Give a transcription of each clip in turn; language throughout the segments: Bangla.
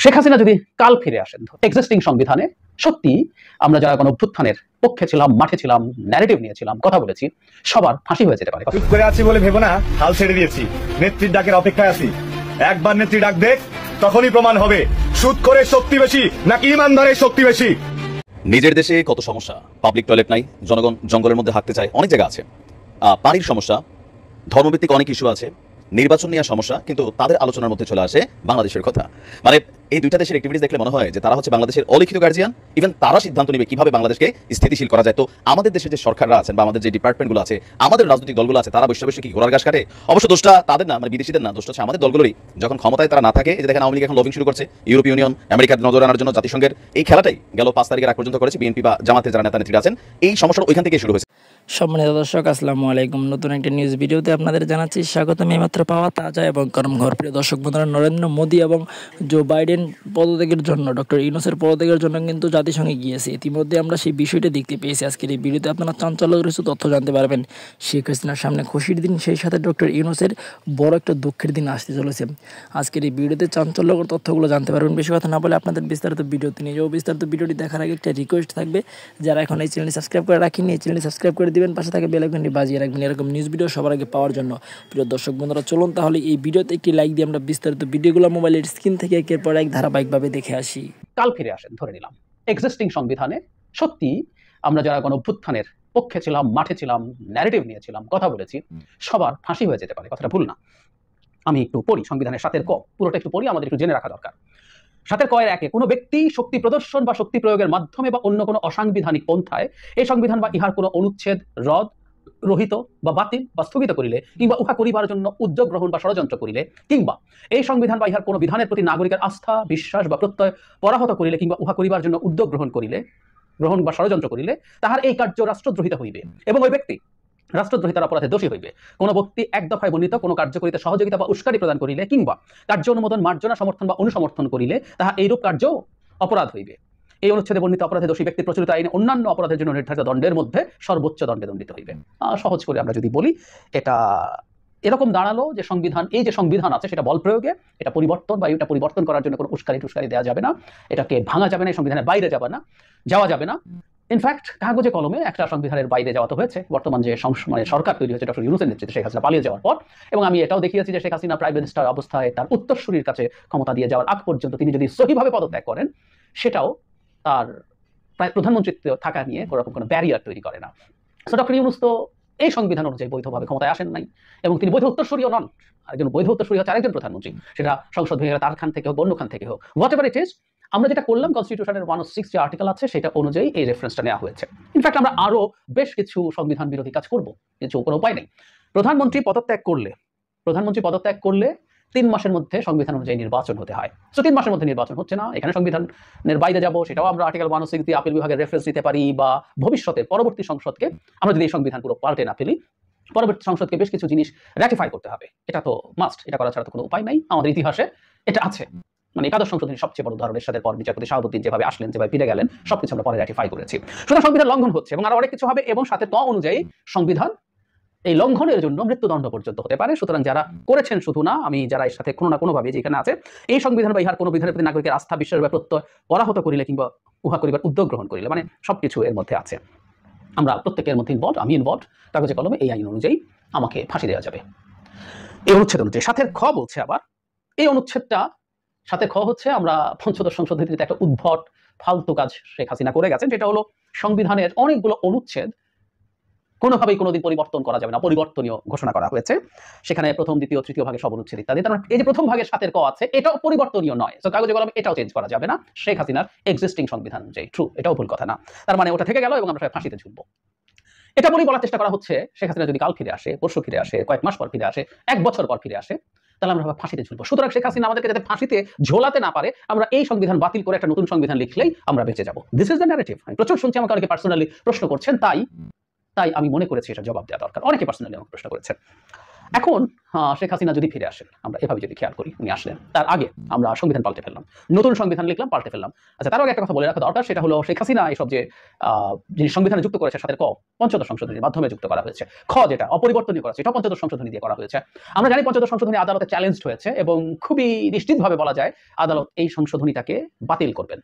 শেখ হাসিনা যদি কাল ফিরে আসেন, এক্সিস্টিং সংবিধানে সত্যি আমরা যারা কোনো অভ্যুত্থানের পক্ষে ছিলাম, মাঠে ছিলাম, ন্যারেটিভ নিয়েছিলাম, কথা বলেছি, সবার ফাঁসি হয়ে যেতে পারে। চুপ করে আছি বলে ভেবো না, হাল ছেড়ে দিয়েছি। নেত্রীর ডাকের অপেক্ষায় আছি। একবার নেত্রী ডাক দেখ, তখনই প্রমাণ হবে সুদ করে শক্তি বেশি নাকি ইমানদারের শক্তি বেশি। নিজের দেশে কত সমস্যা, পাবলিক টয়লেট নাই, জনগণ জঙ্গলের মধ্যে হাঁটতে চায়, অনেক জায়গা আছে। পানির সমস্যা, ধর্মভিত্তিক অনেক ইস্যু আছে, নির্বাচন নিয়ে সমস্যা, কিন্তু তাদের আলোচনার মধ্যে চলে আসে বাংলাদেশের কথা। মানে এই দুইটা দেশের অ্যাক্টিভিটিস দেখলে মনে হয় যে তারা হচ্ছে বাংলাদেশের অলিখিত গার্জিয়ান। ইভেন তারা সিদ্ধান্ত নেবে কিভাবে বাংলাদেশকে স্থিতিশীল করা যায়। তো আমাদের দেশের যে সরকাররা আছেন বা আমাদের যে ডিপার্টমেন্টগুলো আছে, আমাদের রাজনৈতিক দলগুলো আছে, তারা বসে বসে কি ঘোড়ার ঘাস কাটে? অবশ্য দোষটা তাদের না, মানে বিদেশিদের না, দোষটা হচ্ছে আমাদের দলগুলোরই। যখন ক্ষমতায় তারা না থাকে, যে দেখেন আওয়ামী লীগ এখন লবিং শুরু করছে ইউরোপীয় ইউনিয়ন, আমেরিকার নজর আনার জন্য জাতিসংঘের এই খেলাটাই গেল 5 তারিখের আগ পর্যন্ত করেছে বিএনপি বা জামাতের যারা নেতা নেত্রীরা আছেন। এই সমস্যাটা ওইখান থেকে শুরু হয়েছে। সম্মানিত দর্শক, আসসালামু আলাইকুম। নতুন একটা নিউজ ভিডিওতে আপনাদের জানাচ্ছি স্বাগতম। এইমাত্র পাওয়া তাজা এবং গরম খবর। প্রিয় দর্শক বন্ধুরা, নরেন্দ্র মোদী এবং জো বাইডেন পদত্যাগের জন্য, ডক্টর ইউনূসের পদত্যাগের জন্য কিন্তু জাতিসংঘে গিয়েছে। ইতিমধ্যে আমরা সেই বিষয়টি দেখতে পেয়েছি। আজকের এই ভিডিওতে আপনারা চাঞ্চল্যকর কিছু তথ্য জানতে পারবেন। শেখ হাসিনার সামনে খুশির দিন, সেই সাথে ডক্টর ইউনূসের বড় একটা দুঃখের দিন আসতে চলেছে। আজকের এই ভিডিওতে চাঞ্চল্যকর তথ্যগুলো জানতে পারবেন। বেশি কথা না বলে আপনাদের বিস্তারিত ভিডিওতে নিয়ে যাবো। বিস্তারিত ভিডিওটি দেখার আগে একটা রিকোয়েস্ট থাকবে, যারা এখন এই চ্যানেলটি সাবস্ক্রাইব করে রাখেনি, এই চ্যানেলটি সাবস্ক্রাইব করে দিবেন, পাশে থাকে বেল আইকনটি বাজিয়ে রাখবেন এরকম নিউজ ভিডিও সবার আগে পাওয়ার জন্য। প্রিয় দর্শক বন্ধুরা, চলুন তাহলে এই ভিডিওতে একটি লাইক দিয়ে আমরা বিস্তারিত ভিডিওগুলো মোবাইলের স্ক্রিন থেকে একের পর এক ধারাবাহিকভাবে দেখে আসি। কাল ফিরে আসেন ধরে নিলাম, এক্সিস্টিং সংবিধানে সত্যি আমরা যারা কোনো অভ্যুত্থানের পক্ষে ছিলাম, মাঠে ছিলাম, ন্যারেটিভ নিয়েছিলাম, কথা বলেছি, সবার ফাঁসি হয়ে যেতে পারে। কথাটা ভুল না। আমি একটু পড়ি সংবিধানের 7 ক, পুরোটা একটু পড়ি, আমাদের একটু জেনে রাখা দরকার। 7 ক এর 1 কোনো ব্যক্তি শক্তি প্রদর্শন বা শক্তি প্রয়োগের মাধ্যমে বা অন্য কোনো অসাংবিধানিক পন্থায় এই সংবিধান বা ইহার কোনো অনুচ্ছেদ রদ, রহিত বা বাতিল বা স্থগিত করিলে, কিংবা উহা করিবার জন্য উদ্যোগ গ্রহণ বা ষড়যন্ত্র করিলে, কিংবা এই সংবিধান বা ইহার কোনো বিধানের প্রতি নাগরিকের আস্থা, বিশ্বাস বা প্রত্যয় পরাহত করিলে, কিংবা উহা করিবার জন্য উদ্যোগ গ্রহণ বা ষড়যন্ত্র করিলে, তাহার এই কার্য রাষ্ট্রদ্রোহিতা হইবে এবং ওই ব্যক্তি রাষ্ট্রদ্রোহিতার অপরাধে দোষী হইবে। কোন ব্যক্তি এক দফায় বর্ণিত কোন কার্য করিতে সহযোগিতা বা উস্কানি প্রদান করিলে, কিংবা কার্য অনুমোদন, মার্জনা, সমর্থন বা অনুসমর্থন করিলে, তাহা এইরূপ কার্য অপরাধ হইবে। এই অনুচ্ছেদে বর্ণিত অপরাধে দোষী ব্যক্তি প্রচলিত আইনে অন্যান্য অপরাধের জন্য নির্ধারিত দণ্ডের মধ্যে সর্বোচ্চ দণ্ডে দণ্ডিত হইবে। সহজ করে আমরা যদি বলি, এটা এরকম দাঁড়ালো যে সংবিধান, এই যে সংবিধান আছে সেটা বল প্রয়োগে এটা পরিবর্তন বা এটা পরিবর্তন করার জন্য কোনো উস্কানি টুস্কানি দেওয়া যাবে না, এটাকে ভাঙা যাবে না, এই সংবিধানের বাইরে যাওয়া যাবে না। ইনফ্যাক্ট কাগজে কলমে একটা সংবিধানের বাইরে যাওয়া তো হয়েছে। বর্তমান যে মানে সরকার তৈরি হয়েছে ডক্টর ইউনূসের নেতৃত্বে, শেখ হাসিনা পালিয়ে যাওয়ার পর, এবং আমি এটাও দেখিয়েছি যে শেখ হাসিনা প্রাইম মিনিস্টার অবস্থায় তার উত্তরসূরির কাছে ক্ষমতা দিয়ে যাওয়ার আগ পর্যন্ত তিনি যদি সহিভাবে পদত্যাগ করেন, সেটাও তার প্রায় প্রধানমন্ত্রীত্ব থাকা নিয়ে কোনোরকম কোনো ব্যারিয়ার তৈরি করে না। সো ডক্টর ইউনূস তো এই সংবিধান অনুযায়ী বৈধভাবে ক্ষমতায় আসেন নাই, এবং তিনি বৈধ উত্তরসূরিও নন। আরেকজন বৈধ উত্তরসূরি হচ্ছে আরেকজন প্রধানমন্ত্রী, সেটা সংসদ ভেঙে তার খান থেকে হোক, অন্য খান থেকে হোক, হোয়াট এভার ইট ইজ। আমরা যেটা করলাম, কনস্টিটিউশনের 106 যে আর্টিকেল আছে সেটা অনুযায়ী এই রেফারেন্সটা নেওয়া হয়েছে। ইনফ্যাক্ট আমরা আরো বেশ কিছু সংবিধান বিরোধী কাজ করব, কিছু কোনো উপায় নেই। প্রধানমন্ত্রী পদত্যাগ করলে 3 মাসের মধ্যে সংবিধান অনুযায়ী নির্বাচন হতে হয়। সো 3 মাসের মধ্যে নির্বাচন হচ্ছে না, এখানে সংবিধানের বাইরে যাব, সেটাও আমরা আর্টিকেল 106 দিয়ে আপিল বিভাগের রেফারেন্স দিতে পারি, বা ভবিষ্যতে পরবর্তী সংসদকে আমরা যদি এই সংবিধান পুরো পাল্টে না ফেলি, পরবর্তী সংসদকে বেশ কিছু জিনিস রাটিফাই করতে হবে। এটা তো মাস্ট, এটা করা ছাড়া তো কোনো উপায় নাই। আমাদের ইতিহাসে এটা আছে। মানে একাদশ সংশোধনীর সবচেয়ে বড় উদাহরণ, এরশাদের পর বিচারপতি শাহাবুদ্দিন যেভাবে আসলেন, যেভাবে ফিরে গেলেন, সবকিছু আমরা পরে রাটিফাই করেছি। সুতরাং সংবিধান লঙ্ঘন হচ্ছে এবং আরো অনেক কিছু হবে, এবং 7 ক অনুযায়ী সংবিধান এই লঙ্ঘনের জন্য মৃত্যুদণ্ড পর্যন্ত হতে পারে। সুতরাং যারা করেছেন, শুধু না আমি, যারা এর সাথে কোনো না কোনোভাবে যেখানে আছে, এই সংবিধান বা ইহার কোনো বিধানের প্রতি নাগরিকের আস্থা, বিশ্বাস বা প্রত্যয় পরাহত করিলে, কিংবা উহা করিবার উদ্যোগ গ্রহণ করিলে, মানে সবকিছু এর মধ্যে আছে। আমরা প্রত্যেকের মধ্যে ইনভলভ, আমি ইনভলভ, কাগজে কলমে এই আইন অনুযায়ী আমাকে ফাঁসি দেওয়া যাবে। এই অনুচ্ছেদ অনুযায়ী 7 খ বলছে, আবার এই অনুচ্ছেদটা 7 খ হচ্ছে, আমরা পঞ্চদশ সংশোধনীতে একটা উদ্ভট ফালতু কাজ শেখ হাসিনা করে গেছেন, যেটা হলো সংবিধানের অনেকগুলো অনুচ্ছেদ কোনোভাবেই কোনোদিন পরিবর্তন করা যাবে না, পরিবর্তনীয় ঘোষণা করা হয়েছে। সেখানে প্রথম, দ্বিতীয়, তৃতীয় ভাগে সব অনুচ্ছেদ ইত্যাদি। তার মানে এই যে প্রথম ভাগে 7 ক আছে, এটাও পরিবর্তনীয় নয়। তো কাগজে কলমে এটাও চেঞ্জ করা যাবে না শেখ হাসিনার এক্সিস্টিং সংবিধান অনুযায়ী। ট্রু, এটাও ভুল কথা না। তার মানে ওটা থেকে গেল এবং আমরা সবাই ফাঁসিতে ঝুলবো। এটা বলেই বলার চেষ্টা করা হচ্ছে, শেখ হাসিনা যদি কাল ফিরে আসে, পরশু ফিরে আসে, কয়েক মাস পর ফিরে আসে, 1 বছর পর ফিরে আসে, তাহলে আমরা ফাঁসিতে ঝুলবো। সুতরাং শেখ হাসিনা আমাদেরকে যাতে ফাঁসিতে ঝোলাতে না পারে, আমরা এই সংবিধান বাতিল করে একটা নতুন সংবিধান লিখলেই আমরা বেঁচে যাবো। This is the narrative. আমি প্রচুর শুনছি, আমাকে অনেকে পার্সোনালি প্রশ্ন করছেন, তাই আমি মনে করেছি এটা জবাব দেওয়া দরকার। অনেকে পার্সোনালি আমাকে প্রশ্ন করেছেন। এখন শেখ হাসিনা যদি ফিরে আসেন, আমরা এভাবে যদি খেয়াল করি, উনি আসলেন, তার আগে আমরা সংবিধান পাল্টে ফেললাম, নতুন সংবিধান লিখলাম, পাল্টে ফেললাম। আচ্ছা, তার আগে একটা কথা বলে রাখা দরকার, সেটা হলো শেখ হাসিনা এইসব যে যিনি সংবিধানে যুক্ত করেছে, সাথে ক পঞ্চদশ সংশোধনীর মাধ্যমে যুক্ত করা হয়েছে, খ যেটা অপরিবর্তনীয় করা হয়েছে, এটা পঞ্চদশ সংশোধনী দিয়ে করা হয়েছে। আমরা জানি পঞ্চদশ সংশোধনী আদালতে চ্যালেঞ্জড হয়েছে এবং খুবই নিশ্চিতভাবে বলা যায় আদালত এই সংশোধনীটাকে বাতিল করবেন।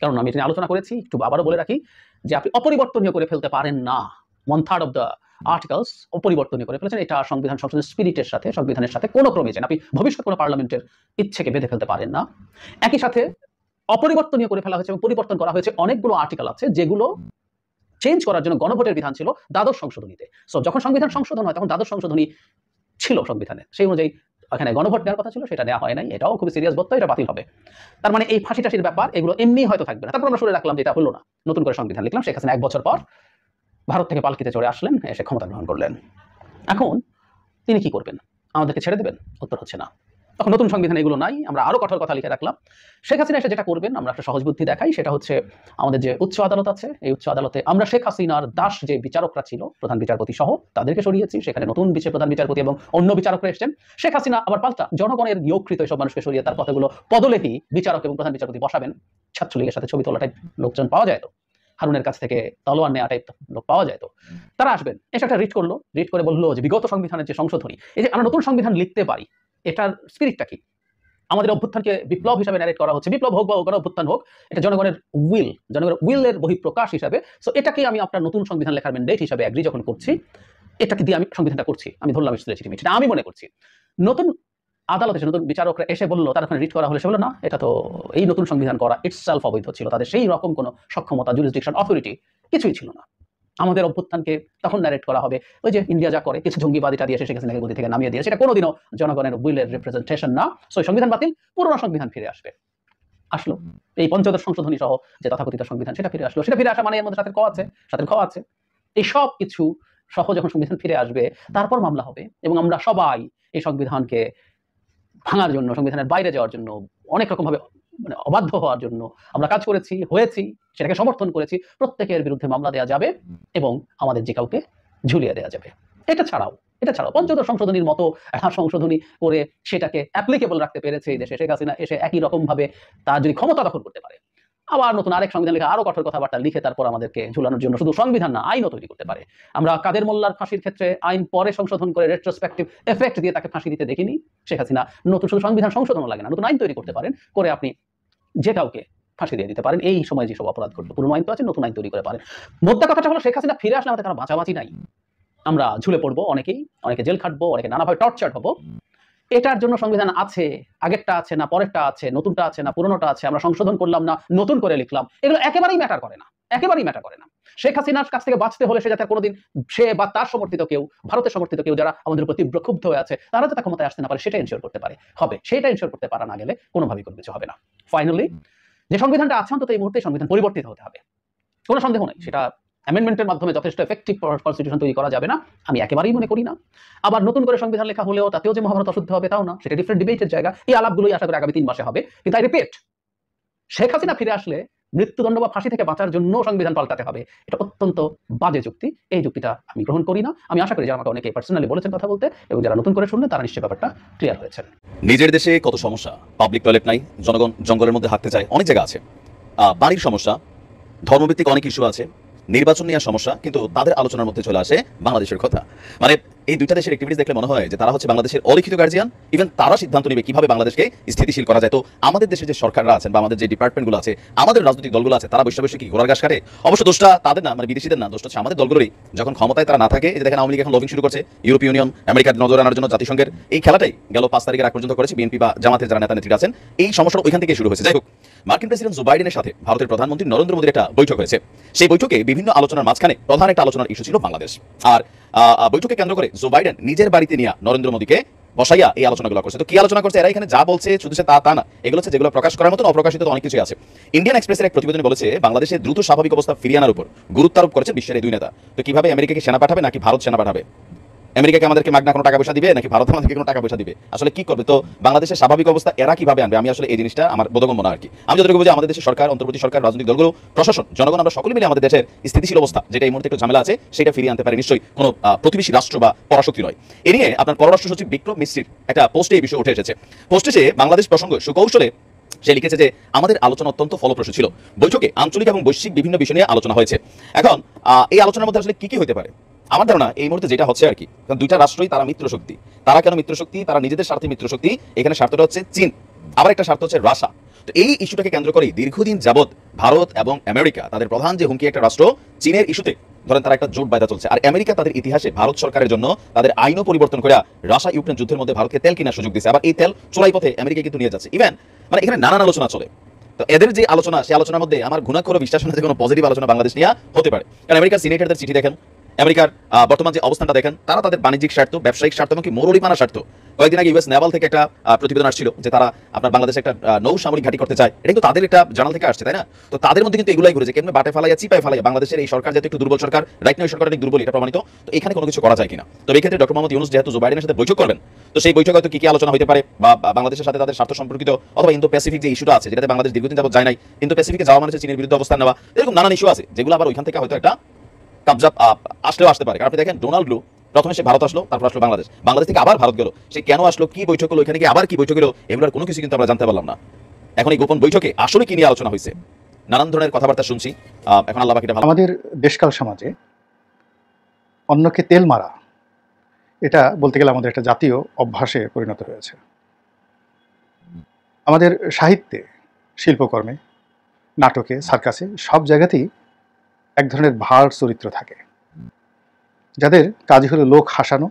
কারণ আমি এটা নিয়ে আলোচনা করেছি, একটু আবারও বলে রাখি যে আপনি অপরিবর্তনীয় করে ফেলতে পারেন না। 1/3 অফ দ্য আর্টিকেলস অপরিবর্তনীয় করে ফেলেছেন, এটা সংবিধান সংশোধনের স্পিরিটের সাথে, সংবিধানের সাথে কোনো ক্রমে যান, আপনি ভবিষ্যৎ কোনো পার্লামেন্টের ইচ্ছেকে বেঁধে ফেলতে পারেন না। একই সাথে অপরিবর্তনীয় করে ফেলা হয়েছে এবং পরিবর্তন করা হয়েছে অনেকগুলো আর্টিকেল আছে যেগুলো চেঞ্জ করার জন্য গণভোটের বিধান ছিল দ্বাদশ সংশোধনীতে। সো যখন সংবিধান সংশোধন হয় তখন দ্বাদশ সংশোধনী ছিল সংবিধানে, সেই অনুযায়ী এখানে গণভোট দেওয়ার কথা ছিল, সেটা দেওয়া হয় নাই, এটাও খুব সিরিয়াস বলতো, এটা বাতিল হবে। তার মানে এই ফাঁসি টাসির ব্যাপার এগুলো এমনি হয়তো থাকবে না। তারপর আমরা শুনে রাখলাম যে এটা হলো না, নতুন করে সংবিধান লিখলাম, শেখ হাসিনা 1 বছর পর ভারত থেকে পালকিতে চড়ে আসলেন, এসে ক্ষমতা গ্রহণ করলেন। এখন তিনি কি করবেন? আমাদেরকে ছেড়ে দেবেন? উত্তর হচ্ছে না। তখন নতুন সংবিধান এগুলো নাই, আমরা আরো কঠোর কথা লিখে রাখলাম। শেখ হাসিনা এসে যেটা করবেন, আমরা একটা সহজ বুদ্ধি দেখাই, সেটা হচ্ছে আমাদের যে উচ্চ আদালত আছে, এই উচ্চ আদালতে আমরা শেখ হাসিনার দাস যে বিচারকরা ছিল, প্রধান বিচারপতি সহ, তাদেরকে সরিয়েছি, সেখানে নতুন প্রধান বিচারপতি এবং অন্য বিচারকরা এসেছেন। শেখ হাসিনা আবার পাল্টা জনগণের নিয়োগকৃত এসব মানুষকে সরিয়ে তার কথাগুলো পদলেখি বিচারক এবং প্রধান বিচারপতি বসাবেন। ছাত্রলীগের সাথে ছবি তোলা টাইপ লোকজন পাওয়া যায় তো, হারুনের কাছ থেকে তলোয়ার নেওয়া টাইপ লোক পাওয়া যায় তো, তারা আসবেন, এসে একটা রিট করলো, রিট করে বললো যে বিগত সংবিধানের যে সংশোধনী, এই যে আমরা নতুন সংবিধান লিখতে পারি, এটার স্পিরিটটা কি? আমাদের অভ্যুত্থানকে বিপ্লব হিসাবে ন্যারেট করা হচ্ছে, বিপ্লব হোক বা গণ অভ্যুত্থান হোক, এটা জনগণের উইল, জনগণের উইলের বহিঃপ্রকাশ হিসাবে। সো এটাকে আমি আপনার নতুন সংবিধান লেখার ম্যান্ডেট হিসাবে এগ্রি যখন করছি, এটাকে দিয়ে আমি সংবিধানটা করছি, আমি ধরলাম লেজিটিমেট, এটা আমি মনে করছি। নতুন আদালতে নতুন বিচারকরা এসে বললো, তার ওখানে রিট করা হলে সে বললো না, এটা তো এই নতুন সংবিধান করা ইটসেলফ অবৈধ ছিল, তাদের সেই রকম কোনো সক্ষমতা, জুরিসডিকশন, অথরিটি কিছুই ছিল না। আমাদের অভ্যুত্থানকে তখন ন্যারেট করা হবে ওই যে ইন্ডিয়া যা করে, কিছু জঙ্গিবাদীটা দিয়ে শেখ হাসিনাকে গদি থেকে নামিয়ে দিয়ে, সেটা কোনোদিনও জনগণের উইলের রিপ্রেজেন্টেশন না। সো সংবিধান বাতিল, পুরোনো সংবিধান ফিরে আসবে। আসলো এই পঞ্চদশ সংশোধনী সহ যে তথাকথিত সংবিধান, সেটা ফিরে আসলো। সেটা ফিরে আসা মানে এর মধ্যে সাথে খ আছে, এই সব কিছু সহ যখন সংবিধান ফিরে আসবে, তারপর মামলা হবে এবং আমরা সবাই এই সংবিধানকে ভাঙার জন্য, সংবিধানের বাইরে যাওয়ার জন্য, অনেক রকম ভাবে মানে অবাধ্য হওয়ার জন্য আমরা কাজ করেছি, হয়েছি, সেটাকে সমর্থন করেছি, প্রত্যেকের বিরুদ্ধে মামলা দেওয়া যাবে এবং আমাদের যে কাউকে ঝুলিয়ে দেওয়া যাবে। এটা ছাড়াও পঞ্চদশ সংশোধনীর মতো সংশোধনী করে সেটাকে অ্যাপ্লিকেবল রাখতে পেরেছে এই দেশে শেখ হাসিনা, এসে একই রকম ভাবে তার যদি ক্ষমতা দখল করতে পারে, আবার নতুন আরেক সংবিধান লিখে আরো কঠোর কথাবার্তা লিখে তারপর আমাদেরকে ঝুলানোর জন্য শুধু সংবিধান না, আইনও তৈরি করতে পারে। আমরা কাদের মোল্লার ফাঁসির ক্ষেত্রে আইন পরে সংশোধন করে রেট্রোস্পেক্টিভ এফেক্ট দিয়ে তাকে ফাঁসি দিতে দেখিনি। শেখ হাসিনা নতুন শুধু সংবিধান সংশোধন লাগে না, নতুন আইন তৈরি করতে পারেন, করে আপনি যে কাউকে ফাঁসি দিয়ে দিতে পারেন এই সময় যেসব অপরাধ করবে। পুরনো আইন তো আছে, নতুন আইন তৈরি করে পারেন। মোদ্দা কথাটা হলো শেখ হাসিনা ফিরে আসলে আমাদের কারো বাঁচাবাঁচি নাই, আমরা ঝুলে পড়বো, অনেকে জেল খাটবো, অনেকে নানাভাবে টর্চার হবো। এটার জন্য সংবিধান আছে, আগেরটা আছে না পরেরটা আছে, নতুনটা আছে না পুরনোটা আছে, আমরা সংশোধন করলাম না নতুন করে লিখলাম, এগুলো একেবারেই ম্যাটার করে না, একেবারেই ম্যাটার করে না। শেখ হাসিনার কাছ থেকে বাঁচতে হলে সে যাতে কোনোদিন সে বা তার সমর্থিত কেউ, ভারতের সমর্থিত কেউ যারা আমাদের উপর তীব্র ক্ষুব্ধ হয়ে আছে, তারা যাতে ক্ষমতায় আসতে না পারে, সেটা এনশিওর করতে পারে হবে। সেটা এনশিওর করতে পারা না গেলে কোনোভাবেই কোনো কিছু হবে না। ফাইনালি যে সংবিধানটা আছে, অন্তত এই মুহূর্তে সংবিধান পরিবর্তিত হতে হবে, কোনো সন্দেহ নেই। সেটা অ্যামেন্ডমেন্টের মাধ্যমে যথেষ্ট এফেক্টিভ কনস্টিটিউশন তৈরি করা যাবে না, আমি একেবারেই মনে করি না। আবার নতুন করে সংবিধান লেখা হলেও তাতেও যে মহাভারত অশুদ্ধ হবে তাও না, সেটা ডিফারেন্ট ডিবেটের জায়গা। এই আলাপগুলোই আশা করি আগামী 3 মাসে হবে। কিন্তু আই রিপিট, শেখ হাসিনা ফিরে আসলে মৃত্যুদণ্ড বা ফাঁসি থেকে বাঁচার জন্য সংবিধান পাল্টাতে হবে, এটা অত্যন্ত বাজে যুক্তি। এই যুক্তিটা আমি গ্রহণ করি না। আমি আশা করি যে আমাকে অনেকে পার্সোনালি বলেছেন কথা বলতে, এবং যারা নতুন করে শুনলেন তারা নিশ্চয়ই ব্যাপারটা ক্লিয়ার হয়েছেন। নিজের দেশে কত সমস্যা, পাবলিক টয়লেট নাই, জনগণ জঙ্গলের মধ্যে হাঁটতে চায়, অনেক জায়গা আছে। পানির সমস্যা, ধর্মভিত্তিক অনেক ইস্যু আছে, নির্বাচন নিয়ে সমস্যা, কিন্তু তাদের আলোচনার মধ্যে চলে আসে বাংলাদেশের কথা। মানে এই দুইটা দেশের অ্যাক্টিভিটিস দেখলে মনে হয় যে তারা হচ্ছে বাংলাদেশের অলিখিত গার্জিয়ান। ইভেন তারা সিদ্ধান্ত নেবে কিভাবে বাংলাদেশকে স্থিতিশীল করা যায়। তো আমাদের দেশে যে সরকাররা আছেন বা আমাদের যে ডিপার্টমেন্টগুলো আছে, আমাদের রাজনৈতিক দলগুলো আছে, তারা বসে বসে কি ঘোড়ার ঘাস কাটে? অবশ্য দোষটা তাদের না, মানে বিদেশিদের না, দোষটা হচ্ছে আমাদের দলগুলোরই। যখন ক্ষমতায় তারা না থাকে, এই যে দেখেন আওয়ামী লীগ এখন লবিং শুরু করছে ইউরোপীয় ইউনিয়ন, আমেরিকার নজর আনার জন্য জাতিসংঘের এই খেলাটাই গেল 5 তারিখের আগ পর্যন্ত করেছে বিএনপি বা জামাতের যারা নেতা নেত্রী আছেন। এই সমস্যাটা ওইখান থেকে শুরু হয়েছে। যাই হোক, মার্কিন প্রেসিডেন্ট জো বাইডেনের সাথে ভারতের প্রধানমন্ত্রী নরেন্দ্র মোদীর একটা বৈঠক হয়েছে। সেই বৈঠকে বিভিন্ন আলোচনার মাঝখানে প্রধান একটা আলোচনার ইস্যু ছিল বাংলাদেশ। আর বৈঠকে কেন্দ্র করে জো বাইডেন নিজের বাড়িতে নিয়ে নরেন্দ্র মোদীকে বসাইয়া এই আলোচনাগুলো করছে। তো কি আলোচনা করছে এরা এখানে যা বলছে শুধু সে তা না, এগুলো হচ্ছে যেগুলো প্রকাশ করার মতন অপ্রকাশিত অনেক কিছু আছে। ইন্ডিয়ান এক্সপ্রেসের এক প্রতিবেদনে বলেছে বাংলাদেশের দ্রুত স্বাভাবিক অবস্থা ফিরিয়ে আনার উপর গুরুত্ব আরোপ করেছে বিশ্বের এই দুই নেতা। তো কিভাবে আমেরিকাকে সেনা পাঠাবে নাকি ভারত সেনা পাঠাবে, আমেরিকাকে আমাদেরকে মাগনা কোনো টাকা পয়সা দিবে নাকি ভারত আমাদেরকে কোনো টাকা পয়সা দিবে, আসলে কি করবে? তো বাংলাদেশের স্বাভাবিক অবস্থা এরা কিভাবে আনবে, আমি আসলে এই জিনিসটা আমার বোধগম্য না আর কি। আমি যতটুকু বুঝি আমাদের দেশের সরকার, অন্তর্বর্তী সরকার, রাজনৈতিক দলগুলো, প্রশাসন, জনগণ, আমরা সকলে মিলে আমাদের দেশের স্থিতিশীল অবস্থা যেটা এই মুহূর্তে একটু ঝামেলা আছে সেটা ফিরিয়ে আনতে পারে নিশ্চয়ই কোনো প্রতিবেশী রাষ্ট্র বা পরাশক্তি নয়। এ নিয়ে আপনার পররাষ্ট্র সচিব বিক্রম মিশ্রির একটা পোস্টে এই বিষয় উঠে এসেছে। পোস্টে সে বাংলাদেশ প্রসঙ্গ সুকৌশলে সে লিখেছে যে আমাদের আলোচনা অত্যন্ত ফলপ্রসূ ছিল, বৈঠকে আঞ্চলিক এবং বৈশ্বিক বিভিন্ন বিষয় নিয়ে আলোচনা হয়েছে। এখন এই আলোচনার মধ্যে আসলে কি কি হতে পারে? আমার ধারণা এই মুহূর্তে যেটা হচ্ছে আর কি, কারণ দুইটা রাষ্ট্রই তারা মিত্র শক্তি। তারা কেন মিত্র শক্তি? তারা নিজেদের স্বার্থে মিত্র শক্তি। এখানে স্বার্থটা হচ্ছে চীন, আবার একটা স্বার্থ হচ্ছে রাশিয়া। তো এই ইস্যুটাকে কেন্দ্র করেই দীর্ঘদিন যাবৎ ভারত এবং আমেরিকা তাদের প্রধান যে হুমকি একটা রাষ্ট্র চীনের ইস্যুতে ধরেন তারা একটা জোট বাঁধা চলছে। আর আমেরিকা তাদের ইতিহাসে ভারত সরকারের জন্য তাদের আইনও পরিবর্তন করে রাশিয়া ইউক্রেন যুদ্ধের মধ্যে ভারতকে তেল কেনার সুযোগ দিয়েছে। আবার এই তেল চোলাই পথে আমেরিকা কিন্তু নিয়ে যাচ্ছে। ইভেন মানে এখানে নানান আলোচনা চলে। তো এদের যে আলোচনা, সেই আলোচনার মধ্যে আমার ঘুণাক্ষরে বিশ্বাস হয় না যে কোনো পজিটিভ আলোচনা বাংলাদেশ নিয়ে হতে পারে। কারণ আমেরিকার সিনেটরদের চিঠি দেখেন, আমেরিকার বর্তমান যে অবস্থানটা দেখেন, তারা তাদের বাণিজ্যিক স্বার্থ, ব্যবসায়িক স্বার্থ এমনকি মৌলিকমানা স্বার্থ। কয়েকদিন আগে ইউএস নেভাল থেকে একটা প্রতিবেদন আসছিল যে তারা আপনার বাংলাদেশে একটা নৌ সামরিক ঘাঁটি করতে চায়। এটা কিন্তু তাদের একটা জার্নাল থেকে আসছে, তাই না? তো তাদের মধ্যে কিন্তু এগুলাই ঘুরেছে কেমন বাটে ফালাইয়া চিপায় ফালাইয়া বাংলাদেশের এই সরকার যেহেতু একটু দুর্বল সরকার, রাইট নাও সরকার অনেক দুর্বল, এটা প্রমাণিত। তো এখানে কোনো কিছু করা যায় কিনা? তো এই ক্ষেত্রে ডক্টর মোহাম্মদ ইউনূস যেহেতু জো বাইডেনের সাথে বৈঠক করবেন, তো সেই বৈঠকে হয়তো কি কি আলোচনা হতে পারে বা বাংলাদেশের সাথে তাদের স্বার্থ সম্পর্কিত অথবা ইন্দো প্যাসিফিক যে ইস্যুটা আছে যেটাতে বাংলাদেশ দীর্ঘদিন যাবত যায় নাই, ইন্দো প্যাসিফিকে যাওয়া মানে চীনের বিরুদ্ধে অবস্থান নেওয়া, এরকম নানান ইস্যু আছে যেগুলো আবার ওইখান থেকে হয়তো একটা কাবজা আসলেও আসতে পারে। কারণ আপনি দেখেন ডোনাল্ড গ্লু প্রথমে সে ভারত আসলো, তারপর আসলো বাংলাদেশ, বাংলাদেশ থেকে আবার ভারত গেল, সে কেন আসলো, কি বৈঠক হলো, এখানে গিয়ে আবার কি বৈঠক হলো, এগুলোর কোনো কিছু কিন্তু আমরা জানতে পারলাম না। এখন এই গোপন বৈঠকে আসলে কি নিয়ে আলোচনা হয়েছে, নানান ধরনের কথাবার্তা শুনছি। এখন আল্লাহ বাকিটা ভালো। আমাদের দেশকাল সমাজে অন্যকে তেল মারা এটা বলতে গেলে আমাদের একটা জাতীয় অভ্যাসে পরিণত হয়েছে। আমাদের সাহিত্যে, শিল্পকর্মে, নাটকে, সার্কাসে সব জায়গাতেই এক ধরনের ভার চরিত্র থাকে যাদের কাজ হলো লোক হাসানো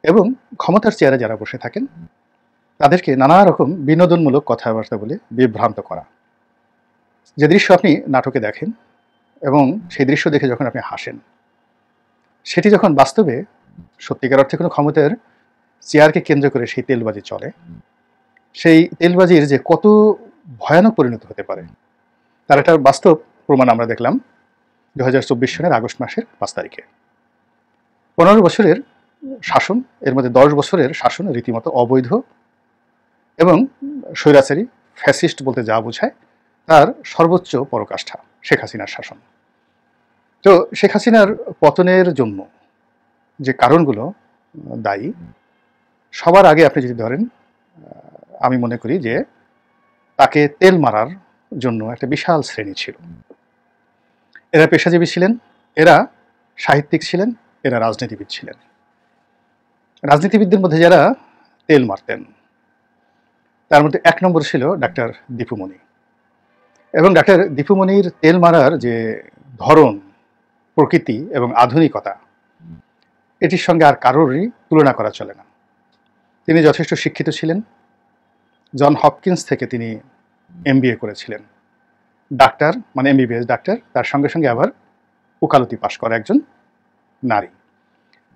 এবং ক্ষমতার চেয়ারে যারা বসে থাকেন তাদেরকে নানা রকম বিনোদনমূলক কথাবার্তা বলে বিভ্রান্ত করা। যে দৃশ্য আপনি নাটকে দেখেন এবং সেই দৃশ্য দেখে যখন আপনি হাসেন, সেটি যখন বাস্তবে সত্যিকার অর্থে কোনো ক্ষমতার চেয়ারকে কেন্দ্র করে সেই তেলবাজি চলে, সেই তেলবাজির যে কত ভয়ানক পরিণত হতে পারে তার একটা বাস্তব প্রমাণ আমরা দেখলাম 2024 সালের আগস্ট মাসের 5 তারিখে। 15 বছরের শাসন, এর মধ্যে 10 বছরের শাসন রীতিমতো অবৈধ এবং স্বৈরাচারী, ফ্যাসিস্ট বলতে যা বোঝায় তার সর্বোচ্চ পরাকাষ্ঠা শেখ হাসিনার শাসন। তো শেখ হাসিনার পতনের জন্য যে কারণগুলো দায়ী, সবার আগে আপনি যদি ধরেন, আমি মনে করি যে তাকে তেল মারার জন্য একটা বিশাল শ্রেণী ছিল। এরা পেশাজীবী ছিলেন, এরা সাহিত্যিক ছিলেন, এরা রাজনীতিবিদ ছিলেন। রাজনীতিবিদদের মধ্যে যারা তেল মারতেন তার মধ্যে 1 নম্বর ছিল ডাক্তার দীপু মনি। এবং ডাক্তার দীপু মনির তেল মারার যে ধরন, প্রকৃতি এবং আধুনিকতা, এটির সঙ্গে আর কারোরই তুলনা করা চলে না। তিনি যথেষ্ট শিক্ষিত ছিলেন, জন হপকিন্স থেকে তিনি MBA করেছিলেন, ডাক্তার মানে MBBS ডাক্তার, তার সঙ্গে সঙ্গে আবার উকালতি পাশ করা একজন নারী।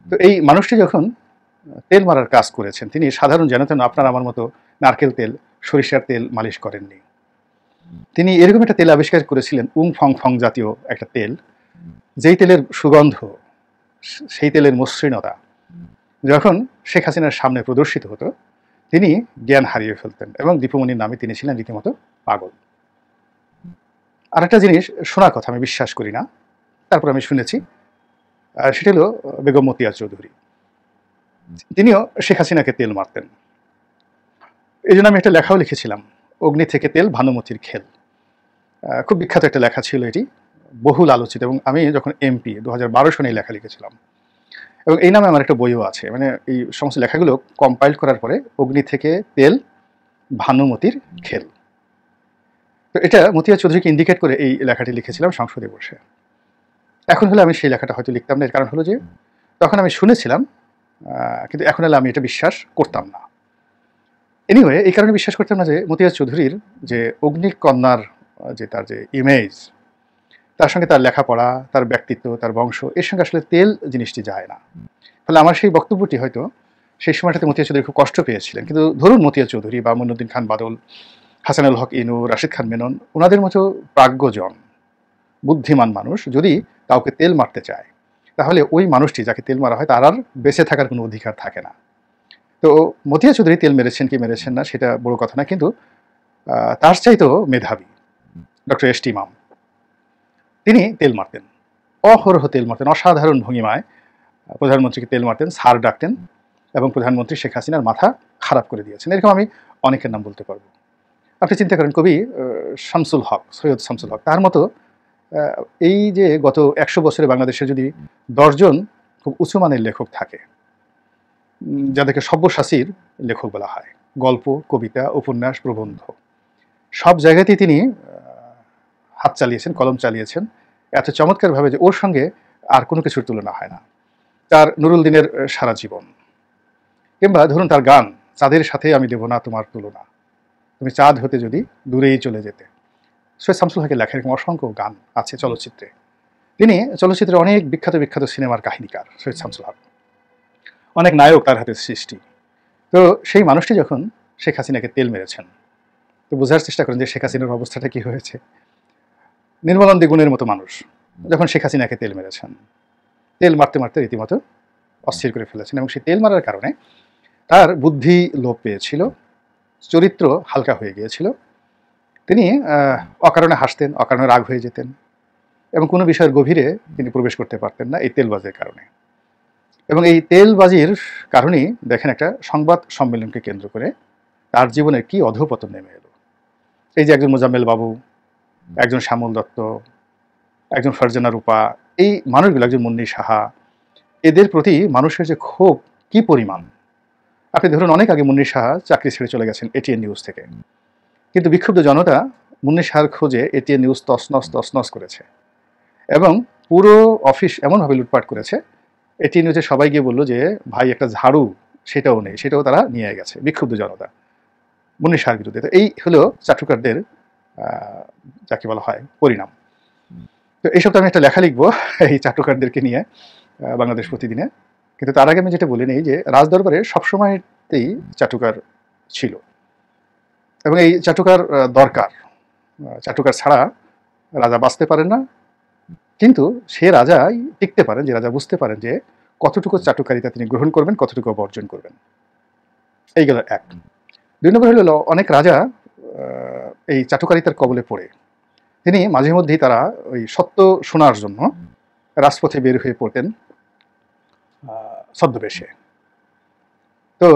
তো এই মানুষটি যখন তেল মারার কাজ করেছেন, তিনি সাধারণ জনতা আপনার আমার মতো নারকেল তেল, সরিষার তেল মালিশ করেননি। তিনি এরকম একটা তেল আবিষ্কার করেছিলেন, ফং ফং জাতীয় একটা তেল, যেই তেলের সুগন্ধ, সেই তেলের মসৃণতা যখন শেখ হাসিনার সামনে প্রদর্শিত হতো তিনি জ্ঞান হারিয়ে ফেলতেন। এবং দীপুমণির নামে তিনি ছিলেন রীতিমতো পাগল। আর একটা জিনিস শোনা কথা, আমি বিশ্বাস করি না, তারপর আমি শুনেছি, সেটা হলো বেগম মতিয়া চৌধুরী। তিনিও শেখ হাসিনাকে তেল মারতেন। এই জন্য আমি একটা লেখাও লিখেছিলাম, অগ্নি থেকে তেল, ভানুমতির খেল। খুব বিখ্যাত একটা লেখা ছিল, এটি বহুল আলোচিত। এবং আমি যখন MP 2012 সনে এই লেখা লিখেছিলাম, এবং এই নামে আমার একটা বইও আছে। মানে এই সমস্ত লেখাগুলো কম্পাইল করার পরে অগ্নি থেকে তেল, ভানুমতির খেল। তো এটা মতিয়া চৌধুরীকে ইন্ডিকেট করে এই লেখাটি লিখেছিলাম সংসদে বসে। এখন হলে আমি সেই লেখাটা হয়তো লিখতাম না, এর কারণ হলো যে তখন আমি শুনেছিলাম, কিন্তু এখন হলে আমি এটা বিশ্বাস করতাম না। এনিওয়ে, এই কারণে বিশ্বাস করতাম না যে মতিয়া চৌধুরীর যে অগ্নিকন্যার যে তার যে ইমেজ, তার সঙ্গে তার লেখাপড়া, তার ব্যক্তিত্ব, তার বংশ, এর সঙ্গে আসলে তেল জিনিসটি যায় না। ফলে আমার সেই বক্তব্যটি হয়তো সেই সময়টাতে মতিয়া চৌধুরী খুব কষ্ট পেয়েছিলেন। কিন্তু ধরুন মতিয়া চৌধুরী বা মইনুদ্দিন খান বাদল, হাসানুল হক ইনু, রাশিদ খান মেনন, ওনাদের মতো প্রাজ্ঞজন, বুদ্ধিমান মানুষ যদি কাউকে তেল মারতে চায়, তাহলে ওই মানুষটি যাকে তেল মারা হয় তার আর বেঁচে থাকার কোনো অধিকার থাকে না। তো মতিয়া চৌধুরী তেল মেরেছেন কি মেরেছেন না সেটা বড় কথা না, কিন্তু তার চাইতেও মেধাবী ডক্টর এস টি ইমাম, তিনি তেল মারতেন, অহরহ তেল মারতেন, অসাধারণ ভঙ্গিমায় প্রধানমন্ত্রীকে তেল মারতেন, স্যার ডাকতেন এবং প্রধানমন্ত্রী শেখ হাসিনার মাথা খারাপ করে দিয়েছেন। এরকম আমি অনেকের নাম বলতে পারবো। আপনি চিন্তা করেন কবি শামসুল হক, সৈয়দ শামসুল হক, তার মতো এই যে গত 100 বছরে বাংলাদেশে যদি 10 জন খুব উঁচু মানের লেখক থাকে, যাদেরকে সব্যসাচীর লেখক বলা হয়, গল্প, কবিতা, উপন্যাস, প্রবন্ধ, সব জায়গাতেই তিনি হাত চালিয়েছেন, কলম চালিয়েছেন এত চমৎকারভাবে যে ওর সঙ্গে আর কোনো কিছুর তুলনা হয় না। তার নুরুল দিনের সারা জীবন, কিংবা ধরুন তার গান চাঁদের সাথে আমি দেব না তোমার তুলনা, তুমি চাঁদ হতে যদি দূরেই চলে যেতে। সৈয়দ শামসুল হকের লেখা এরকম অসংখ্য গান আছে চলচ্চিত্রে। তিনি চলচ্চিত্রের অনেক বিখ্যাত বিখ্যাত সিনেমার কাহিনীকার সৈয়দ শামসুল হক, অনেক নায়ক তার হাতে সৃষ্টি। তো সেই মানুষটি যখন শেখ হাসিনাকে তেল মেরেছেন, তো বোঝার চেষ্টা করেন যে শেখ হাসিনার অবস্থাটা কি হয়েছে। নির্মলানন্দী গুণের মতো মানুষ যখন শেখ হাসিনাকে তেল মেরেছেন, তেল মারতে মারতে রীতিমতো অস্থির করে ফেলেছেন, এবং সেই তেল মারার কারণে তার বুদ্ধি লোপ পেয়েছিল, চরিত্র হালকা হয়ে গিয়েছিল। তিনি অকারণে হাসতেন, অকারণে রাগ হয়ে যেতেন, এবং কোনো বিষয়ের গভীরে তিনি প্রবেশ করতে পারতেন না এই তেলবাজির কারণে। এবং এই তেলবাজির কারণেই দেখেন একটা সংবাদ সম্মেলনকে কেন্দ্র করে তার জীবনে কি অধঃপতন নেমে এলো। এই যে একজন মোজাম্মেল বাবু, একজন শ্যামল দত্ত, একজন ফারজানা রূপা, এই মানুষগুলো, একজন মুন্নি সাহা, এদের প্রতি মানুষের যে ক্ষোভ কি পরিমাণ। আপনি ধরুন অনেক আগে মুন্নি সাহা চাকরি ছেড়ে চলে গেছেন এটিএন নিউজ থেকে, কিন্তু বিক্ষুব্ধ জনতা মুন্নি সাহার খোঁজে এটিএন নিউজ তছনছ করেছে, এবং পুরো অফিস এমনভাবে লুটপাট করেছে, এটিএন নিউজে সবাই গিয়ে বললো যে ভাই একটা ঝাড়ু সেটাও নেই, সেটাও তারা নিয়ে গেছে, বিক্ষুব্ধ জনতা মুন্নি সাহার বিরুদ্ধে। তো এই হলো চাটুকারদের যাকে বলা হয় পরিণাম। তো এইসব তো আমি একটা লেখা লিখবো এই চাটুকারদেরকে নিয়ে বাংলাদেশ প্রতিদিনে, কিন্তু তার আগে আমি যেটা বলি নেই যে রাজদরবারে সবসময়তেই চাটুকার ছিল, এবং এই চাটুকার দরকার। চাটুকার ছাড়া রাজা বাঁচতে পারেন না, কিন্তু সে রাজাই টিকতে পারেন যে রাজা বুঝতে পারেন যে কতটুকু চাটুকারিতা তিনি গ্রহণ করবেন, কতটুকু বর্জন করবেন। এইগুলো এক। 2 নম্বর হলো অনেক রাজা এই চাটুকারিতার কবলে পড়ে তিনি মাঝে মধ্যেই তারা ওই সত্য শোনার জন্য রাজপথে বের হয়ে পড়তেন ছদ্মবেশে। তো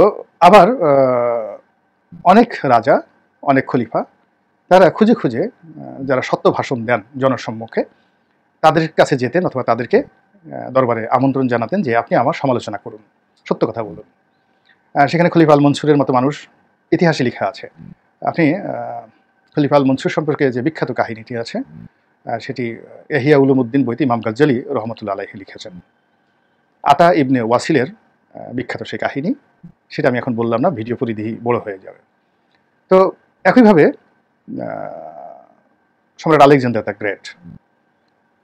আবার অনেক রাজা, অনেক খলিফা তারা খুঁজে খুঁজে যারা সত্য ভাষণ দেন জনসম্মুখে তাদের কাছে যেতেন, অথবা তাদেরকে দরবারে আমন্ত্রণ জানাতেন যে আপনি আমার সমালোচনা করুন, সত্য কথা বলুন। সেখানে খলিফা আল মনসুরের মতো মানুষ ইতিহাসে লেখা আছে। আপনি খলিফা আল মনসুর সম্পর্কে যে বিখ্যাত কাহিনীটি আছে সেটি ইহইয়া উলুমউদ্দিন বইতে ইমাম গাজ্জালি রহমতুল্লাহ আলাইহি লিখেছেন। আতা ইবনে ওয়াসিলের বিখ্যাত সেই কাহিনী, সেটা আমি এখন বললাম না, ভিডিও পরিধি বড় হয়ে যাবে। তো একইভাবে সম্রাট আলেকজান্ডার দ্য গ্রেট,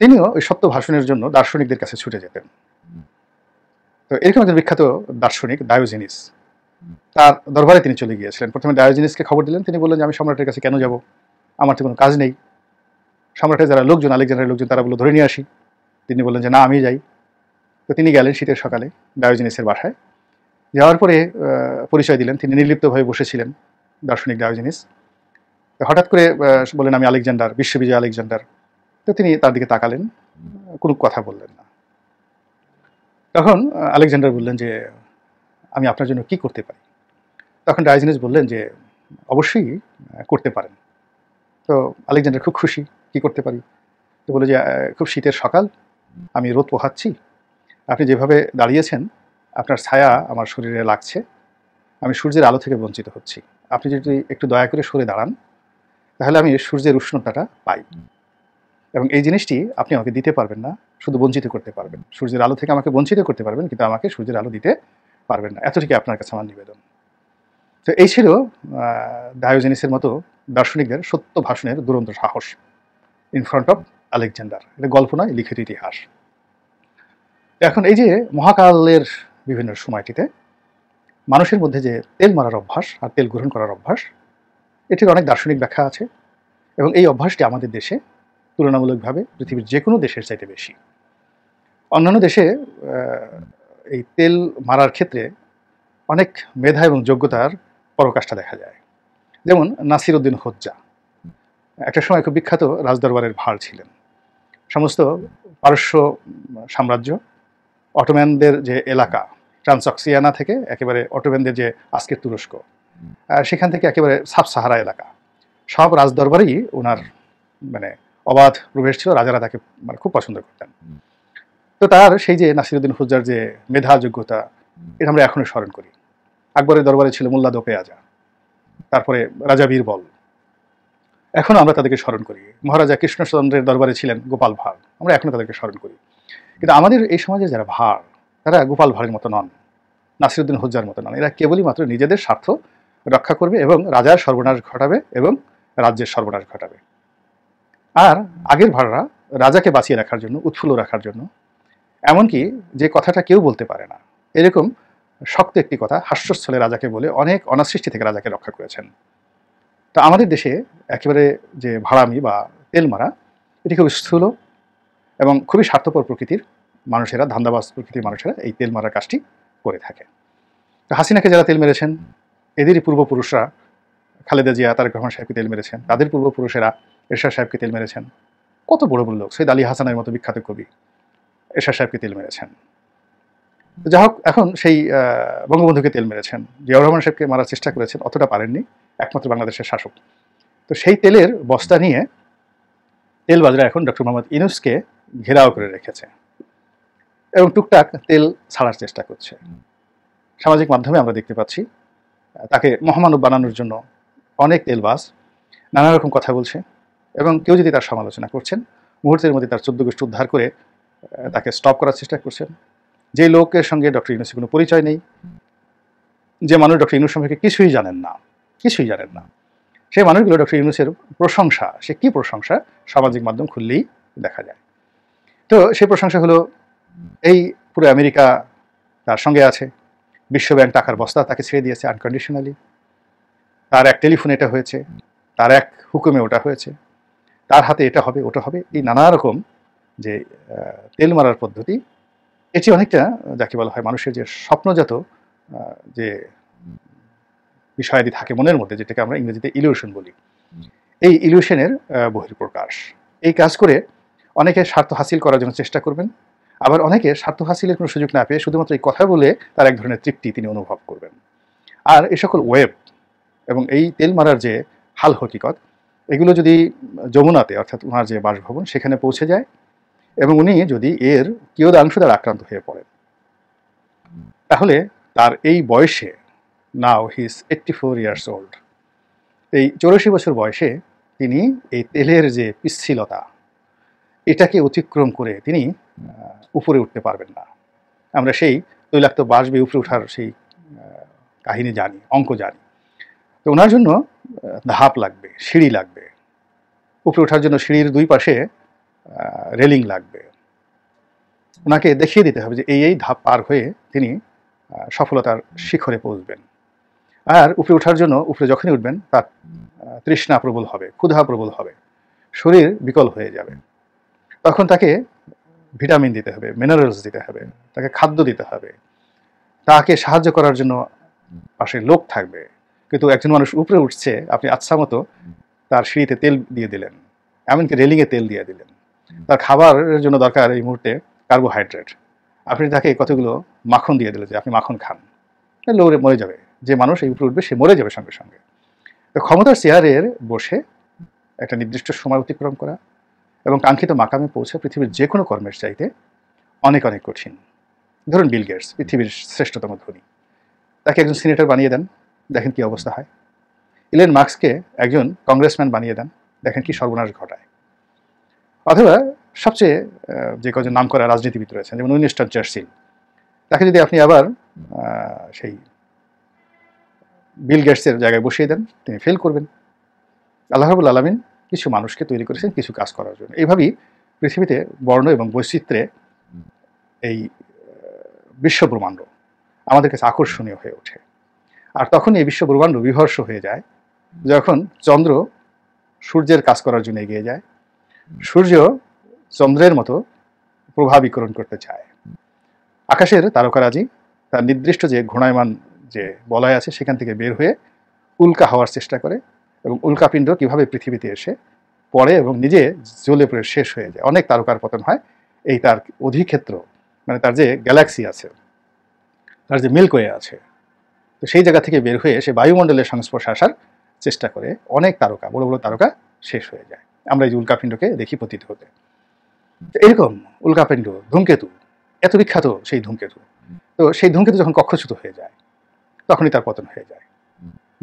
তিনিও ওই সত্য ভাষণের জন্য দার্শনিকদের কাছে ছুটে যেতেন। তো এরকম একজন বিখ্যাত দার্শনিক ডায়োজেনিস, তার দরবারে তিনি চলে গিয়েছিলেন। প্রথমে ডায়োজেনিসকে খবর দিলেন, তিনি বললেন যে আমি সম্রাটের কাছে কেন যাব, আমার তো কোনো কাজ নেই। সম্রাটের যারা লোকজন, আলেকজান্ডারের লোকজন, তারা বললো ধরে নিয়ে আসি। তিনি বললেন যে না, আমি যাই। তো তিনি গেলেন শীতের সকালে ডায়োজেনিসের বাসায়। যাওয়ার পরে পরিচয় দিলেন, তিনি নির্লিপ্তভাবে বসেছিলেন দার্শনিক ডায়োজেনিস। হঠাৎ করে বললেন আমি আলেকজান্ডার, বিশ্ববিজয় আলেকজান্ডার। তো তিনি তার দিকে তাকালেন, কোনো কথা বললেন না। তখন আলেকজান্ডার বললেন যে আমি আপনার জন্য কি করতে পারি? তখন ডায়োজেনিস বললেন যে অবশ্যই করতে পারেন। তো আলেকজান্ডার খুব খুশি, কি করতে পারি? তো বলে যে খুব শীতের সকাল, আমি রোদ পোহাচ্ছি, আপনি যেভাবে দাঁড়িয়েছেন আপনার ছায়া আমার শরীরে লাগছে, আমি সূর্যের আলো থেকে বঞ্চিত হচ্ছি। আপনি যদি একটু দয়া করে সরে দাঁড়ান তাহলে আমি সূর্যের উষ্ণতাটা পাই, এবং এই জিনিসটি আপনি আমাকে দিতে পারবেন না, শুধু বঞ্চিত করতে পারবেন। সূর্যের আলো থেকে আমাকে বঞ্চিত করতে পারবেন, কিন্তু আমাকে সূর্যের আলো দিতে পারবেন না। এতটুকু আপনার কাছে আমার নিবেদন। তো এই ছিল ডায়োজেনিসের মতো দার্শনিকদের সত্য ভাষণের দুরন্ত সাহস ইন ফ্রন্ট অফ আলেকজান্ডার। এটা গল্প নয়, লিখিত ইতিহাস। এখন এই যে মহাকালের বিভিন্ন সময়টিতে মানুষের মধ্যে যে তেল মারার অভ্যাস আর তেল গ্রহণ করার অভ্যাস, এটির অনেক দার্শনিক ব্যাখ্যা আছে, এবং এই অভ্যাসটি আমাদের দেশে তুলনামূলকভাবে পৃথিবীর যে কোনো দেশের চাইতে বেশি। অন্যান্য দেশে এই তেল মারার ক্ষেত্রে অনেক মেধা এবং যোগ্যতার পরাকাষ্ঠা দেখা যায়। যেমন নাসির উদ্দিন হোজ্জা একটা সময় খুব বিখ্যাত রাজদরবারের ভার ছিলেন। সমস্ত পারস্য সাম্রাজ্য, অটোম্যানদের যে এলাকা ট্রান্সঅক্সিয়ানা থেকে একেবারে অটোম্যানদের যে আজকের তুরস্ক, সেখান থেকে একেবারে সাব সাহারা এলাকা, সব রাজদরবারেই ওনার মানে অবাধ প্রবেশ ছিল। রাজারা তাকে মানে খুব পছন্দ করতেন। তো তার সেই যে নাসিরুদ্দিন হুজ্জার যে মেধা যোগ্যতা, এটা আমরা এখনো স্মরণ করি। আকবরের দরবারে ছিল মোল্লা দোপেয়াজা, তারপরে রাজা বীরবল, এখনো আমরা তাদেরকে স্মরণ করি। মহারাজা কৃষ্ণচন্দ্রের দরবারে ছিলেন গোপাল ভাঁড়, আমরা এখনো তাদেরকে স্মরণ করি। কিন্তু আমাদের এই সমাজে যারা ভাঁড়, তারা গোপাল ভাঁড়ের মতো নন, নাসিরুদ্দিন হুজ্জার মতো নন। এরা কেবলই মাত্র নিজেদের স্বার্থ রক্ষা করবে এবং রাজার সর্বনাশ ঘটাবে এবং রাজ্যের সর্বনাশ ঘটাবে। আর আগের ভাঁড়রা রাজাকে বাঁচিয়ে রাখার জন্য, উৎফুল্ল রাখার জন্য, এমনকি যে কথাটা কেউ বলতে পারে না এরকম শক্ত একটি কথা হাস্যস্থলে রাজাকে বলে অনেক অনাসৃষ্টি থেকে রাজাকে রক্ষা করেছেন। তো আমাদের দেশে একেবারে যে ভাড়ামি বা তেল মারা, এটি খুব স্থূল এবং খুবই স্বার্থপর প্রকৃতির মানুষেরা, ধান্দাবাজ প্রকৃতির মানুষেরা এই তেল মারার কাজটি করে থাকে। তো হাসিনাকে যারা তেল মেরেছেন, এদেরই পূর্বপুরুষরা খালেদা জিয়া, তারেক রহমান সাহেবকে তেল মেরেছেন, তাদের পূর্বপুরুষেরা এরশাদ সাহেবকে তেল মেরেছেন। কত বড় বড় লোক, সৈয়দ আলী হাসানের মতো বিখ্যাত কবি এরশাদ সাহেবকে তেল মেরেছেন। যা হোক, এখন সেই বঙ্গবন্ধুকে তেল মেরেছেন, জিয়াউর রহমান সাহেবকে মারার চেষ্টা করেছেন, অতটা পারেননি, একমাত্র বাংলাদেশের শাসক। তো সেই তেলের বস্তা নিয়ে তেলবাজরা এখন ডক্টর মোহাম্মদ ইউনূসকে ঘেরাও করে রেখেছে এবং টুকটাক তেল ছাড়ার চেষ্টা করছে। সামাজিক মাধ্যমে আমরা দেখতে পাচ্ছি তাকে মহামানব বানানোর জন্য অনেক তেলবাজ নানা রকম কথা বলছে এবং কেউ যদি তার সমালোচনা করছেন, মুহূর্তের মধ্যে তার 14 গোষ্ঠী উদ্ধার করে তাকে স্টপ করার চেষ্টা করছেন। যে লোকের সঙ্গে ডক্টর ইউনূসের কোনো পরিচয় নেই, যে মানুষ ডক্টর ইউনূস সম্পর্কে কিছুই জানেন না, সেই মানুষগুলো ডক্টর ইউনূসের প্রশংসা, সে কি প্রশংসা, সামাজিক মাধ্যম খুললেই দেখা যায়। তো সেই প্রশংসা হলো এই পুরো আমেরিকা তার সঙ্গে আছে, বিশ্বব্যাংক টাকার বস্তা তাকে ছেড়ে দিয়েছে আনকন্ডিশনালি, তার এক টেলিফোনে এটা হয়েছে, তার এক হুকুমে ওটা হয়েছে, তার হাতে এটা হবে ওটা হবে, এই নানা রকম যে তেল মারার পদ্ধতি, এটি অনেকটা যাকে বলা হয় মানুষের যে স্বপ্নজাত যে বিষয়াদি থাকে মনের মধ্যে, যেটাকে আমরা ইংরেজিতে ইলিউশন বলি, এই ইলিউশনের বহিঃপ্রকাশ। এই কাজ করে অনেকে স্বার্থ হাসিল করার জন্য চেষ্টা করবেন, আবার অনেকে স্বার্থ হাসিলের কোনো সুযোগ না পেয়ে শুধুমাত্র এই কথা বলে তার এক ধরনের তৃপ্তি তিনি অনুভব করবেন। আর এই সকল ওয়েব এবং এই তেল মারার যে হাল হকিকত, এগুলো যদি যমুনাতে, অর্থাৎ ওনার যে বাসভবন, সেখানে পৌঁছে যায় এবং উনি যদি এর কিয়দাংশ দ্বারা আক্রান্ত হয়ে পড়েন, তাহলে তার এই বয়সে, নাও হি ইজ 84 years old, এই 84 বছর বয়সে তিনি এই তেলের যে পিচ্ছিলতা, এটাকে অতিক্রম করে তিনি উপরে উঠতে পারবেন না। আমরা সেই তৈলাক্ত বাঁশ বেয়ে উপরে ওঠার সেই কাহিনী জানি, অঙ্ক জানি। তো ওনার জন্য ধাপ লাগবে, সিঁড়ি লাগবে, উপরে ওঠার জন্য সিঁড়ির দুই পাশে রেলিং লাগবে। ওনাকে দেখিয়ে দিতে হবে যে এই ধাপ পার হয়ে তিনি সফলতার শিখরে পৌঁছবেন। আর উপরে ওঠার জন্য, উপরে যখনই উঠবেন, তার তৃষ্ণা প্রবল হবে, ক্ষুধা প্রবল হবে, শরীর বিকল হয়ে যাবে। তখন তাকে ভিটামিন দিতে হবে, মিনারেলস দিতে হবে, তাকে খাদ্য দিতে হবে, তাকে সাহায্য করার জন্য পাশে লোক থাকবে। কিন্তু একজন মানুষ উপরে উঠছে, আপনি আচ্ছা মতো তার সিঁড়িতে তেল দিয়ে দিলেন, এমনকি রেলিংয়ে তেল দিয়ে দিলেন, তার খাবারের জন্য দরকার এই মুহূর্তে কার্বোহাইড্রেট, আপনি তাকে কতগুলো মাখন দিয়ে দিলেন যে আপনি মাখন খান, লৌড়ে মরে যাবে। যে মানুষ এই উপরে উঠবে সে মরে যাবে সঙ্গে সঙ্গে। তো ক্ষমতার চেয়ারের বসে একটা নির্দিষ্ট সময় অতিক্রম করা এবং কাঙ্ক্ষিত মাকামে পৌঁছা পৃথিবীর যে কোনো কর্মের চাইতে অনেক অনেক কঠিন। ধরুন বিল গেটস, পৃথিবীর শ্রেষ্ঠতম ধনী, তাকে একজন সিনেটর বানিয়ে দেন, দেখেন কি অবস্থা হয়। ইলন মাস্ককে একজন কংগ্রেসম্যান বানিয়ে দেন, দেখেন কি সর্বনাশ ঘটায়। অথবা সবচেয়ে যে কজন নাম করা রাজনীতিবিদ রয়েছেন, যেমন উইনস্টন চার্চিল, তাকে যদি আপনি আবার সেই বিল গেটসের জায়গায় বসিয়ে দেন, তিনি ফেল করবেন। আল্লাহ রাব্বুল আলামিন কিছু মানুষকে তৈরি করেছেন কিছু কাজ করার জন্য। এইভাবেই পৃথিবীতে বর্ণ এবং বৈচিত্র্যে এই বিশ্ব ব্রহ্মাণ্ড আমাদের কাছে আকর্ষণীয় হয়ে ওঠে। আর তখন এই বিশ্ব ব্রহ্মাণ্ড বিভর্ষ হয়ে যায় যখন চন্দ্র সূর্যের কাজ করার জন্য এগিয়ে যায়, সূর্য চন্দ্রের মতো প্রভাবীকরণ করতে চায়। আকাশের তারকারাজি তার নির্দিষ্ট যে ঘূর্ণায়মান যে বলয় আছে সেখান থেকে বের হয়ে উল্কা হওয়ার চেষ্টা করে, এবং উল্কাপিণ্ড কিভাবে পৃথিবীতে এসে পড়ে এবং নিজে জ্বলে পড়ে শেষ হয়ে যায়। অনেক তারকার পতন হয় এই তার অধিক্ষেত্র, মানে তার যে গ্যালাক্সি আছে, তার যে মিল্কওয়ে আছে, তো সেই জায়গা থেকে বের হয়ে সে বায়ুমণ্ডলের সংস্পর্শে আসার চেষ্টা করে অনেক তারকা, বড় বড় তারকা শেষ হয়ে যায়। আমরা এই যে উল্কাপিণ্ডকে দেখি পতিত হতে। এরকম উল্কাপিণ্ড, ধূমকেতু, এত বিখ্যাত সেই ধূমকেতু, তো সেই ধূমকেতু যখন কক্ষচ্যুত হয়ে যায় তখনই তার পতন হয়ে যায়।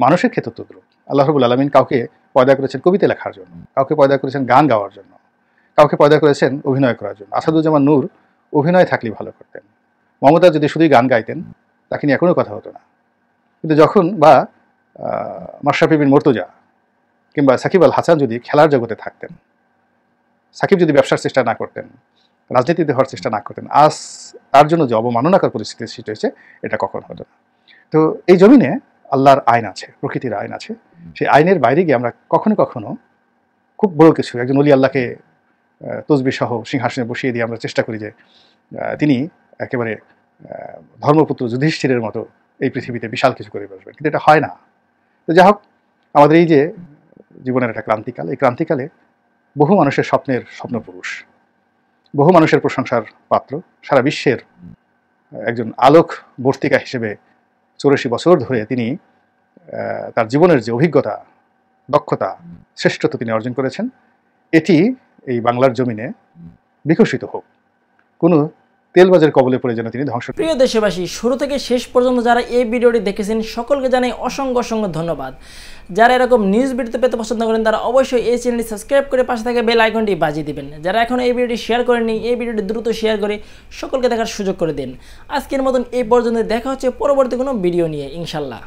মানুষের ক্ষেত্রে তদ্রূপ। আল্লাহ রাব্বুল আলামিন কাউকে পয়দা করেছেন কবিতা লেখার জন্য, কাউকে পয়দা করেছেন গান গাওয়ার জন্য, কাউকে পয়দা করেছেন অভিনয় করার জন্য। আসাদুজ্জামান নূর অভিনয় থাকলেই ভালো করতেন। মমতা যদি শুধুই গান গাইতেন তাকে নিয়ে কোনো কথা হতো না। কিন্তু যখন বা মাশরাফি বিন মুর্তজা কিংবা সাকিব আল হাসান যদি খেলার জগতে থাকতেন, সাকিব যদি ব্যবসার চেষ্টা না করতেন, রাজনীতিতে হওয়ার চেষ্টা না করতেন, আজ তার জন্য যে অবমাননাকর পরিস্থিতির সৃষ্টি হয়েছে এটা কখন হতো না। তো এই জমিনে আল্লাহর আইন আছে, প্রকৃতির আইন আছে। সেই আইনের বাইরে গিয়ে আমরা কখনো কখনো খুব বড় কিছু, একজন ওলি আল্লাহকে তসবিহ সহ সিংহাসনে বসিয়ে দিয়ে আমরা চেষ্টা করি যে তিনি একেবারে ধর্মপুত্র যুধিষ্ঠিরের মতো এই পৃথিবীতে বিশাল কিছু করে বসবেন, কিন্তু এটা হয় না। তো যাই হোক, আমাদের এই যে জীবনের একটা ক্রান্তিকাল, এই ক্রান্তিকালে বহু মানুষের স্বপ্নের স্বপ্নপুরুষ, বহু মানুষের প্রশংসার পাত্র, সারা বিশ্বের একজন আলোক বর্তিকা হিসেবে 84 বছর ধরে তিনি তার জীবনের যে অভিজ্ঞতা, দক্ষতা, শ্রেষ্ঠত্ব তিনি অর্জন করেছেন, এটি এই বাংলার জমিনে বিকশিত হোক, কোনো তেলবাজের কবলে পড়ে যেন তিনি ধ্বংস। প্রিয় দেশবাসী, শুরু থেকে শেষ পর্যন্ত যারা এই ভিডিওটি দেখেছেন সকলকে জানাই অসংখ্য অসংখ্য ধন্যবাদ। যারা এরকম নিউজ ভিডিও পেতে পছন্দ করেন তারা অবশ্যই এই চ্যানেলটি সাবস্ক্রাইব করে পাশে থাকা বেল আইকনটি বাজিয়ে দিবেন। যারা এখনো এই ভিডিওটি শেয়ার করেননি, এই ভিডিওটি দ্রুত শেয়ার করে সকলকে দেখার সুযোগ করে দিন। আজকের মতন এই পর্যন্ত, দেখা হচ্ছে পরবর্তী কোনো ভিডিও নিয়ে ইনশাল্লাহ।